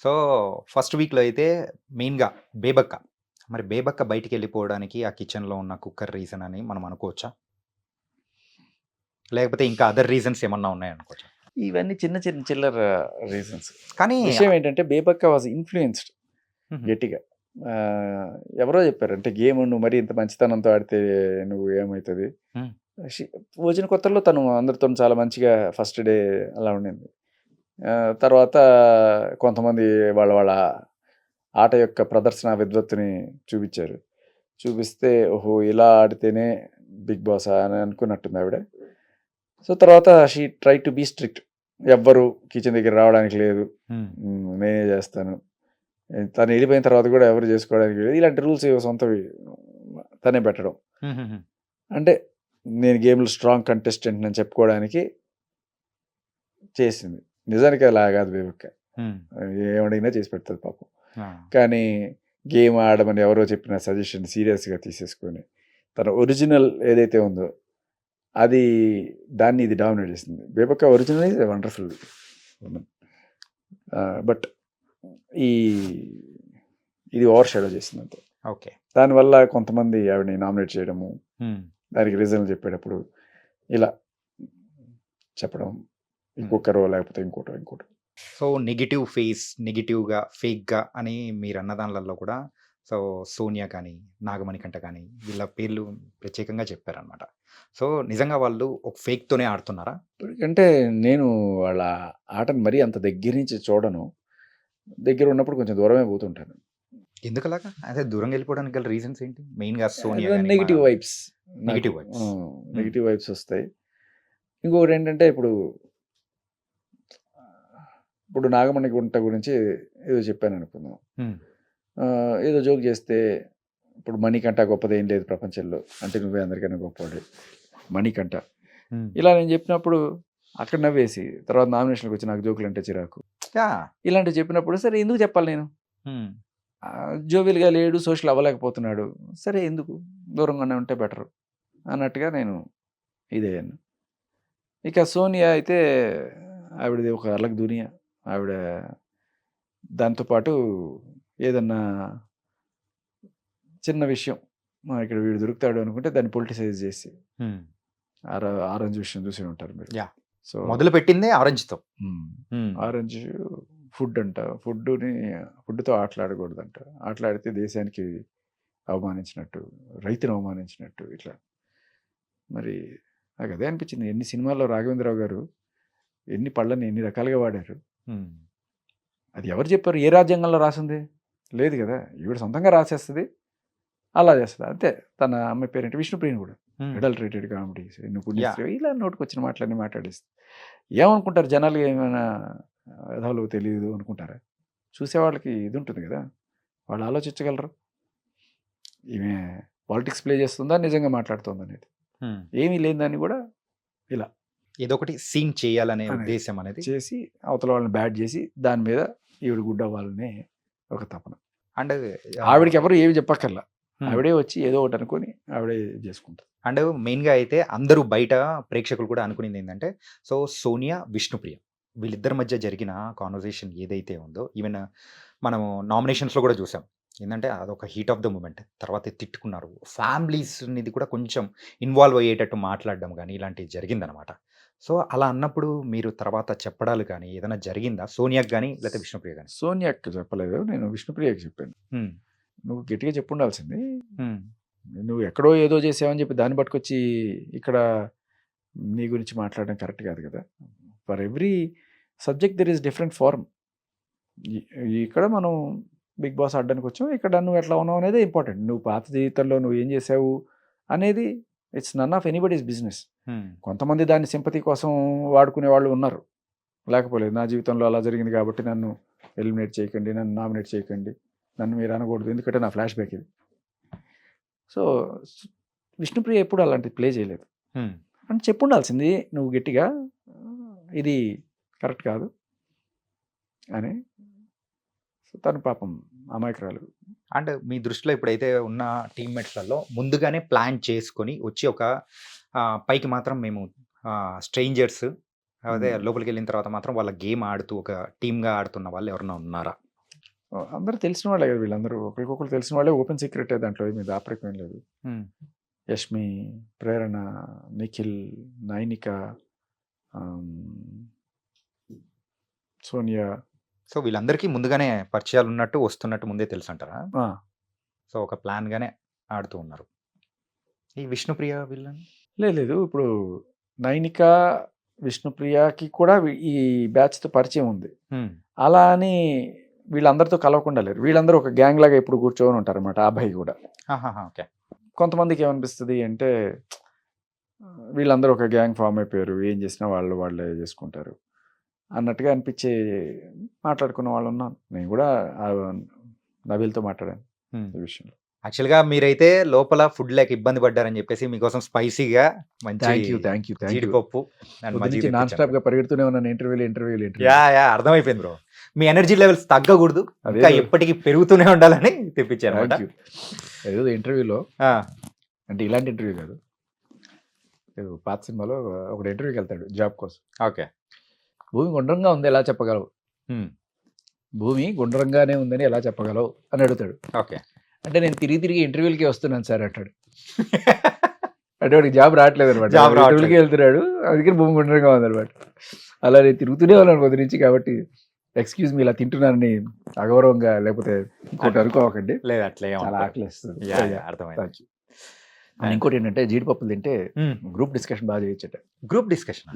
So, first వీక్‌లో అయితే మెయిన్‌గా బేబక్క. మరి బేబక్క బయటికెళ్ళిపోవడానికి ఆ కిచెన్‌లో ఉన్న కుక్కర్ రీజన్ అని మనం అనుకోవచ్చా? లేకపోతే ఇంకా అదర్ రీజన్స్ ఏమన్నా ఉన్నాయనుకోవచ్చా? ఇవన్నీ చిన్న చిన్న చిల్లర రీజన్స్. కానీ విషయం ఏంటంటే బేబక్క వాజ్ ఇన్‌ఫ్లూయెన్స్‌డ్ హుహు. గట్టిగా. ఎవరో చెప్పారు. అంటే గేమ్ నువ్వు మరీ ఇంత మంచితనంతో ఆడితే నువ్వు ఏమైతది? హ్మ్. షి వచ్చిన కొత్తల్లో తను అందరితోని చాలా మంచిగా ఫస్ట్ డే అలా ఉండింది. తర్వాత కొంతమంది వాళ్ళ ఆట యొక్క ప్రదర్శన విద్వత్తుని చూపిచ్చారు. చూపిస్తే ఓహో! ఇలా ఆడితేనే బిగ్ బాసా అని అనుకున్నట్టుంది ఆవిడ. సో, తర్వాత she try to be strict. ఎవ్వరు కిచెన్ దగ్గర రావడానికి లేదు. హ్మ్. నేనే చేస్తాను. తను వెళ్ళిపోయిన తర్వాత కూడా ఎవరు చేసుకోవడానికి లేదు. ఇలాంటి రూల్స్ ఏవో సొంతవి తనే పెట్టడం. హుహుహు. అంటే నేను గేమ్‌లో స్ట్రాంగ్ కంటెస్టెంట్‌నని చెప్పుకోవడానికి చేసింది. నిజానికి అలా కాదు బేబక్క. హ్మ్. ఏమడిగినా చేసి పెడతది పాపం. ఆ! కానీ గేమ్ ఆడమని ఎవరో చెప్పిన సజెషన్ సీరియస్‌గా తీసేసుకొని, తన ఒరిజినల్ ఏదైతే ఉందో అది దాన్ని ఇది డామినేట్ చేసింది. Bebakka original is a wonderful woman. But ఈ ఇది ఓవర్ షాడో చేసిందంతే. ఓకే. దానివల్ల కొంతమంది ఆవిడని నామినేట్ చేయడము, హ్మ్. దానికి రీజన్‌లు చెప్పేటప్పుడు ఇలా చెప్పడం. హ్మ్. ఇంకొకరో లేకపోతే ఇంకోటో. సో, నెగెటివ్ ఫేస్, నెగెటివ్‌గా, ఫేక్‌గా అని మీరన్న దాన్లలో కూడా సో, సోనియా కానీ, నాగమణికంఠ కానీ వీళ్ళ పేర్లు ప్రత్యేకంగా చెప్పారనమాట. సో, నిజంగా వాళ్ళు ఒక ఫేక్‌తోనే ఆడుతున్నారా? అంటే నేను వాళ్ళ ఆటని మరీ అంత దగ్గర నుంచి చూడను. దగ్గర ఉన్నప్పుడు కొంచెం దూరమే పోతుంటాను. ఎందుకలాగా? అదే దూరంగా వెళ్ళిపోవడానికి గల రీజన్స్ ఏంటి? మెయిన్‌గా సోనియా గాని, నెగెటివ్ వైబ్స్ నాకు. Negative vibes. హ్మ్. నెగెటివ్ వైబ్స్ వస్తాయి. ఇంకొకటేంటంటే ఇప్పుడు నాగమణిగుంట గురించి ఏదో చెప్పాననుకుందాం. హ్మ్. ఏదో జోక్ చేస్తే ఇప్పుడు మణికంఠ గొప్పదేం లేదు ప్రపంచంలో. అంటే నువ్వే అందరికన్నా గొప్పవాడివి. మణికంఠ. హ్మ్. ఇలా నేను చెప్పినప్పుడు అక్కడ నవ్వేసి తర్వాత నామినేషన్‌కి వచ్చి నాకు జోకులంటే చిరాకు. యాహ్! ఇలాంటివి చెప్పినప్పుడు సరే ఎందుకు చెప్పాలి నేను? హ్మ్. జోవియల్‌గా లేడు, సోషల్ అవ్వలేకపోతున్నాడు. సరే ఎందుకు? దూరంగానే ఉంటే బెటరు అన్నట్టుగా నేను ఇదయ్యాను. ఇక సోనియా అయితే ఆవిడది ఒక అలగ్ దునియా. ఆవిడ దాంతో పాటు ఏదన్నా చిన్న విషయం ఇక్కడ వీడు దొరుకుతాడు అనుకుంటే దాన్ని పొలిటిసైజ్ చేసి హ్మ్. ఆరెంజ్ విషయం చూసే ఉంటారు మీరు. యాహ్! సో, మొదలుపెట్టిందే ఆరెంజ్‌తో. హ్మ్. ఆరెంజ్ ఫుడ్ అంట. ఫుడ్‌తో ఆటలాడకూడదంట. ఆటలాడితే దేశానికి అవమానించినట్టు, రైతుని అవమానించినట్టు ఇట్లా. మరి నాకు అదే అనిపించింది. ఎన్ని సినిమాల్లో రాఘవేంద్రరావు గారు ఎన్ని పళ్ళని ఎన్ని రకాలుగా వాడారు. హ్మ్. అది ఎవరు చెప్పారు? ఏ రాజ్యాంగంలో రాసుంది? లేదు కదా! ఈవిడ సొంతంగా రాసేస్తది. అలా చేస్తది. అంతే. తన అమ్మాయి పేరేంటి? విష్ణుప్రియని కూడా. హ్మ్. అడల్టరేటెడ్ కామెడీస్, నువ్వు యాహ్! పుణ్యస్త్రీవి ఇలా నోటికొచ్చిన మాటలన్నీ మాట్లాడేస్తది. ఏమనుకుంటారు జనాలు ఏమైనా ఎదవలు తెలీదు అనుకుంటారా? చూసేవాళ్ళకి ఇది ఉంటుంది కదా! వాళ్ళు ఆలోచించగలరు. ఈమె పాలిటిక్స్ ప్లే చేస్తుందా? నిజంగా మాట్లాడుతుందా అనేది. హ్మ్. ఏమీ లేని దాన్ని కూడా ఇలా ఏదో ఒకటి సీన్ చేయాలనే అనేది ఉద్దేశ్యం అనేది. చేసి అవతల వాళ్ళని బ్యాడ్ చేసి దాని మీద ఈవిడ గుడ్ అవ్వాలనే ఒక తపన. అండ్ ఆవిడకి ఎవరు ఏమి చెప్పక్కర్లా. హ్మ్. ఆవిడే వచ్చి ఏదో ఒకటి అనుకొని ఆవిడే చేసుకుంటది. అండ్ మెయిన్‌గా అయితే అందరూ బయట ప్రేక్షకులు కూడా అనుకునేదేంటంటే, సో, సోనియా, విష్ణుప్రియ వీళ్ళిద్దరి మధ్య జరిగిన కాన్వర్జేషన్ ఏదైతే ఉందో, ఈవెన్ మనము నామినేషన్స్‌లో కూడా చూసాం. ఏందంటే అదొక హీట్ ఆఫ్ ద మూమెంట్. తర్వాత తిట్టుకున్నారు. ఫ్యామిలీస్‌నిది కూడా కొంచెం ఇన్వాల్వ్ అయ్యేటట్టు మాట్లాడడం గాని, ఇలాంటివి జరిగిందనమాట. సో, అలా అన్నప్పుడు మీరు తర్వాత చెప్పడాలు గాని, ఏదైనా జరిగిందా? సోనియాకి గాని, లేకపోతే విష్ణుప్రియ గాని? సోనియాకి చెప్పలేదు. నేను విష్ణుప్రియకి చెప్పాను. హ్మ్. నువ్వు గట్టిగా చెప్పుండాల్సింది. హ్మ్. నువ్వు ఎక్కడో ఏదో చేసావని చెప్పి దాన్ని పట్టుకొచ్చి ఇక్కడ నీ గురించి మాట్లాడడం కరెక్ట్ కాదు కదా! For every subject there is different form. ఇ ఇక్కడ మనం బిగ్ బాస్ ఆడడానికి వచ్చాం. ఇక్కడ నువ్వు ఎట్లా ఉన్నావు అనేదే ఇంపార్టెంట్. నువ్వు పాత జీవితంలో నువ్వు ఏం చేసావు అనేది it's none of anybody's business. Hmm. కొంతమంది దాన్ని సింపతి కోసం వాడుకునే వాళ్ళు ఉన్నారు. లేకపోలేదు నా జీవితంలో అలా జరిగింది కాబట్టి నన్ను ఎలిమినేట్ చేయకండి, నన్ను నామినేట్ చేయకండి, నన్ను మీరు అనకూడదు. ఎందుకంటే నా ఫ్లాష్ బ్యాక్ ఇది. సో, విష్ణుప్రియ ఎప్పుడు అలాంటిది ప్లే చేయలేదు. హ్మ్. అంటే చెప్పుండాల్సింది నువ్వు గట్టిగా ఇది కరెక్ట్ కాదు అని. సో, తను పాపం అమాయకురాలు. అండ్ మీ దృష్టిలో ఇప్పుడైతే ఉన్న టీమ్‌మేట్స్‌లలో ముందుగానే ప్లాన్ చేసుకొని వచ్చి ఒక పైకి మాత్రం మేము స్ట్రేంజర్స్ అదే లోపలికెళ్ళిన తర్వాత మాత్రం వాళ్ళ గేమ్ ఆడుతూ ఒక టీమ్‌గా ఆడుతున్న వాళ్ళు ఎవరైనా ఉన్నారా? అందరూ తెలిసిన వాళ్ళే కదా వీళ్ళందరూ. ఒకరికొకరు తెలిసిన వాళ్ళే. ఓపెన్ సీక్రెటే దాంట్లో ఏమి దాపరికం ఏం లేదు. హ్మ్. యష్మి, ప్రేరణ, నిఖిల్, నైనిక, ఆమ్, సోనియా. సో, వీళ్ళందరికీ ముందుగానే పరిచయాలున్నట్టు, వస్తున్నట్టు ముందే తెలుసంటారా? ఆ, సో, ఒక ప్లాన్‌గానే ఆడుతూ ఉన్నారు. ఈ విష్ణుప్రియ వీళ్ళని? లేదు ఇప్పుడు నైనిక, విష్ణుప్రియకి కూడా ఈ బ్యాచ్తో పరిచయం ఉంది. హ్మ్. అలా అని వీళ్ళందరితో కలవకుండా లేరు. వీళ్ళందరూ ఒక గ్యాంగ్ లాగా ఎప్పుడు కూర్చొని ఉంటారు అనమాట. అబ్బాయి కూడా. ఆహాహా! ఓకే. కొంతమందికి ఏమనిపిస్తుంది అంటే వీళ్ళందరూ ఒక గ్యాంగ్ ఫామ్ అయిపోయారు, ఏం చేసినా వాళ్ళే చేసుకుంటారు అన్నట్టుగా అనిపించే మాట్లాడుకున్న వాళ్ళు ఉన్నారు. నేను కూడా నవీల్తో మాట్లాడాను హ్మ్. ఈ విషయంలో. యాక్చువల్‌గా మీరైతే లోపల ఫుడ్ లేక ఇబ్బంది పడ్డారని చెప్పేసి మీకోసం స్పైసీగా మంచి థ్యాంక్ యూ. జీడిపప్పు అండ్ పొద్దు మజ్జిగ నుంచి నాన్ తెప్పించాను. స్టాప్ గా పరిగెడుతూనే ఉన్నాను. ఇంటర్వ్యూలు. యాహ్! అర్థమైపోయింది బ్రో. మీ ఎనర్జీ లెవెల్స్ తగ్గకూడదు. అదే ఇంకా ఎప్పటికి పెరుగుతూనే ఉండాలని తెప్పించానన్నమాట. Thank you. ఏదో ఇంటర్వ్యూలో, ఆ! అంటే ఇలాంటి ఇంటర్వ్యూ కాదు, ఏదో పాత సినిమాలో ఒకడు ఇంటర్వ్యూకి వెళ్తాడు జాబ్ కోసం. ఓకే. భూమి గుండ్రంగా ఉంది ఎలా చెప్పగలవు, హ్మ్. భూమి గుండ్రంగానే ఉందని ఎలా చెప్పగలవు అని అడుగుతాడు. ఓకే. అంటే నేను తిరిగి ఇంటర్వ్యూలకి వస్తున్నాను సార్ అంటాడు. అంటే వాడికి జాబ్ రావట్లేదు అనమాట. జాబ్ రావట్లేదు. ఇంటర్వ్యూలకి వెళ్తున్నాడు, అందుకని భూమి గుండ్రంగా ఉందన్నమాట. అలా నేను తిరుగుతూనే ఉన్నాను పొద్దు నుంచి. కాబట్టి ఎక్స్క్యూజ్ మీ, ఇలా తింటున్నానని అగౌరవంగా లేకపోతే ఇంకోటి అనుకోకండి. లేదు అట్లా చాలా ఏమనుకోలేదు. ఆకలి వేస్తుంది. యాహ్! అర్థమైంది. Thank you. ఇంకోటి ఏంటంటే జీడిపప్పులు తింటే హ్మ్. గ్రూప్ డిస్కషన్ బాగా చేయొచ్చట. Group discussion.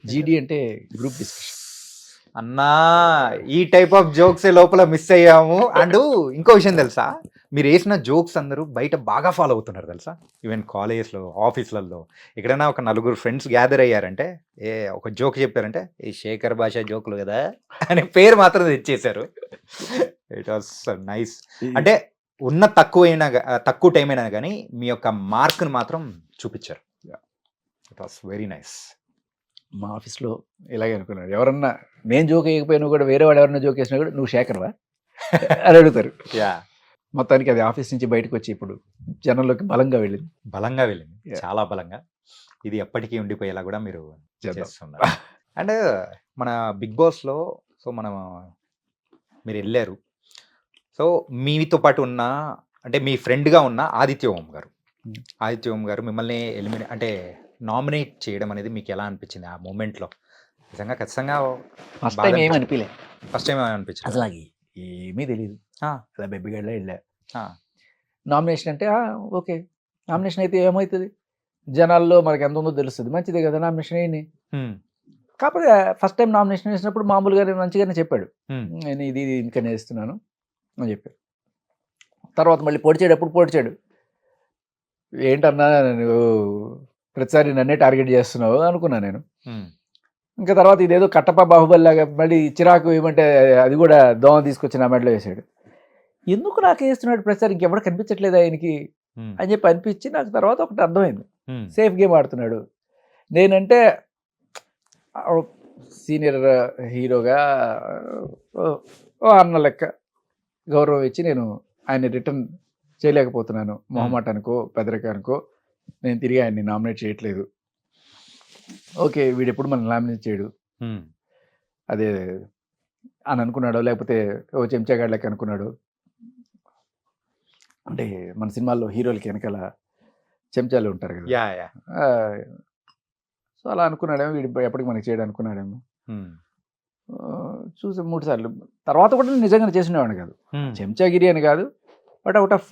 జీడి అంటే గ్రూప్ డిస్కషన్. అన్నా ఈ టైప్ ఆఫ్ జోక్స్ లోపల మిస్ అయ్యాము. అండ్ ఇంకో విషయం తెలుసా, మీరు వేసిన జోక్స్ అందరూ బయట బాగా ఫాలో అవుతున్నారు తెలుసా. ఈవెన్ కాలేజెస్లో, ఆఫీసులలో ఎక్కడైనా ఒక నలుగురు ఫ్రెండ్స్ గ్యాదర్ అయ్యారంటే ఒక జోక్ చెప్పారంటే ఈ శేఖర్ భాష జోకులు కదా అనే పేరు మాత్రం తెచ్చేశారు. It was nice. అంటే ఉన్న తక్కువ టైం అయినా కానీ మీ యొక్క మార్క్ని మాత్రం చూపించారు. It was very nice. మా ఆఫీస్లో ఇలాగే అనుకున్నాడు. ఎవరన్నా నేను జోక్ వేయకపోయినా కూడా వేరే వాడు ఎవరన్నా జోక్ వేసినా కూడా నువ్వు శేఖర్వా అని అడుగుతారు. యా, మొత్తానికి అది ఆఫీస్ నుంచి బయటకు వచ్చి ఇప్పుడు జనంలోకి బలంగా వెళ్ళింది. బలంగా వెళ్ళింది, Yeah. చాలా బలంగా. ఇది ఎప్పటికీ ఉండిపోయేలా కూడా మీరు చేద్దాం. చేస్తున్నారు. అండ్ మన బిగ్ బాస్లో సో మీరు వెళ్ళారు. సో మీతో పాటు ఉన్న అంటే మీ ఫ్రెండ్గా ఉన్న ఆదిత్య ఓం గారు, Hmm. ఆదిత్య ఓం గారు మిమ్మల్ని అంటే నామినేట్ చేయడం అనేది మీకు ఎలా అనిపించింది ఆ మూమెంట్లో? నిజంగా ఖచ్చితంగా ఫస్ట్ బాధ టైం ఏమి అనిపించింది. అనిపించలే, ఫస్ట్ టైం అనిపించింది. అసలు ఏమీ తెలియదు. ఆ, అలా బెబ్బిగడ్లా వెళ్ళా. ఆ, నామినేషన్ అంటే ఓకే, నామినేషన్ అయితే ఏమవుతుంది, జనాల్లో మనకి ఎంత ఉందో తెలుస్తుంది, మంచిదే కదా నామినేషన్ అయ్యి. హ్మ్, కాకపోతే ఫస్ట్ టైం నామినేషన్ వేసినప్పుడు మామూలుగానే మంచిగానే చెప్పాడు, హ్మ్, నేను ఇది ఇంకనే వేస్తున్నాను అని చెప్పాడు. తర్వాత మళ్ళీ పొడిచాడు పొడిచాడు. ఏంటన్నా నువ్వు ప్రతిసారి నన్నే టార్గెట్ చేస్తున్నావు అనుకున్నా నేను. హ్మ్. ఇంకా తర్వాత ఇదేదో కట్టప్ప బాహుబలి లాగా మళ్ళీ చిరాకు ఏమంటే అది కూడా దోమ తీసుకొచ్చి నా మెడలో వేసాడు. ఎందుకు నాకు వేస్తున్నాడు ప్రతిసారి, ఇంకెవడ కనిపించట్లేదు ఆయనకి హ్మ్, అని చెప్పి అనిపించి నాకు తర్వాత ఒకటి అర్థమైంది, హ్మ్, సేఫ్ గేమ్ ఆడుతున్నాడు. నేనంటే సీనియర్ హీరోగా ఓ అన్న లెక్క గౌరవం ఇచ్చి నేను ఆయన రిటర్న్ చేయలేకపోతున్నాను. మొహమాటానికో పెదరికానికో నేను తిరిగి ఆయన్ని నామినేట్ చేయట్లేదు. ఓకే, వీడెప్పుడు మనం నామినేట్ చేయడు, హ్మ్. అదే అని అనుకున్నాడు, లేకపోతే ఓ చెంచాగాడు లెక్క అనుకున్నాడు. అంటే మన సినిమాల్లో హీరోలకి వెనకాల చెంచాలు ఉంటారు కదా, యా, యా. సో అలా అనుకున్నాడేమో, వీడు ఎప్పటికి మనకి చేయడం అనుకున్నాడేమో. హ్మ్, చూసి 3 సార్లు తర్వాత కూడా నేను నిజంగానే చేసినవాడిని కాదు, హ్మ్, చెంచాగిరి అని కాదు, బట్ అవుట్ ఆఫ్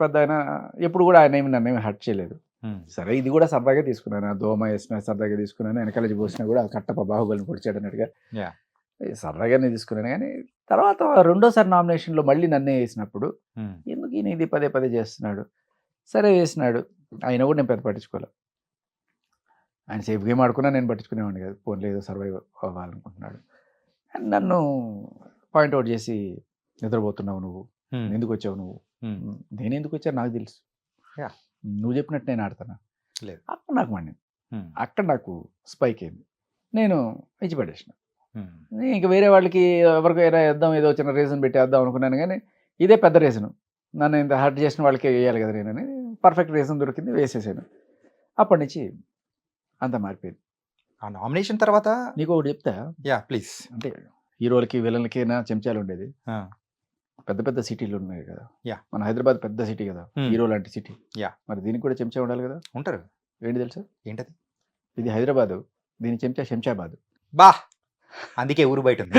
పెద్ద ఆయన ఎప్పుడు కూడా ఆయన ఏమి నన్ను ఏమి హర్ట్ చేయలేదు. హ్మ్. సరే ఇది కూడా సరదాగా తీసుకున్నాను, ఆ దోమ వేసిన సరదాగా తీసుకున్నాను, వెనకాల పోసినా కూడా ఆ కట్టప్ప బాహుబలిని పొడిచాడు అన్నట్టుగా Yeah. సరదాగానే తీసుకున్నాను. కానీ తర్వాత రెండోసారి నామినేషన్లో మళ్ళీ నన్నే వేసినప్పుడు హ్మ్, ఎందుకు ఈయన ఇది పదే పదే చేస్తున్నాడు, సరే వేసినాడు, అయినా కూడా నేను పెద్ద పట్టించుకోలేదు. ఆయన సేఫ్ గేమ్ ఆడుకున్నా నేను పట్టించుకునేవాడిని కాదు, ఫోన్లో ఏదో సర్వైవ్ అవ్వాలనుకుంటున్నాడు. అండ్ నన్ను పాయింట్అవుట్ చేసి నిద్రపోతున్నావు నువ్వు, హ్మ్, ఎందుకు వచ్చావు నువ్వు, హ్మ్. నేను ఎందుకు వచ్చాను నాకు తెలుసు, Yeah. నువ్వు చెప్పినట్టు నేను ఆడతాను, లేదు. అక్కడ నాకు మండింది, హ్మ్, అక్కడ నాకు స్పైక్ అయింది, నేను ఇచ్చిపడేసిన. హ్మ్. ఇంకా వేరే వాళ్ళకి ఎవరికైనా వేద్దాం, ఏదో చిన్న రీజన్ పెట్టి వేద్దాం అనుకున్నాను, కానీ ఇదే పెద్ద రీజను, నన్ను ఇంత హర్ట్ చేసిన వాళ్ళకి వేయాలి కదా నేనని పర్ఫెక్ట్ రీజన్ దొరికింది, వేసేసాను. అప్పటి నుంచి అంతా మారిపోయింది. ఆ నామినేషన్ తర్వాత నీకు ఒకటి చెప్తా, యా ప్లీజ్. అంటే హీరోలకి విలన్లకి చెంచాలు ఉండేది. ఆ! పెద్ద పెద్ద సిటీలు ఉన్నాయి కదా. యాహ్! మన హైదరాబాద్ పెద్ద సిటీ కదా, హ్మ్. హీరో లాంటి సిటీ. యాహ్! మరి దీనికి కూడా చెంచా ఉండాలి కదా. ఉంటారు. ఏంటి తెలుసా? ఏంటది? ఇది హైదరాబాదు, దీని చెంచా శంషాబాద్. బా! అందుకే ఊరు బయటుంది.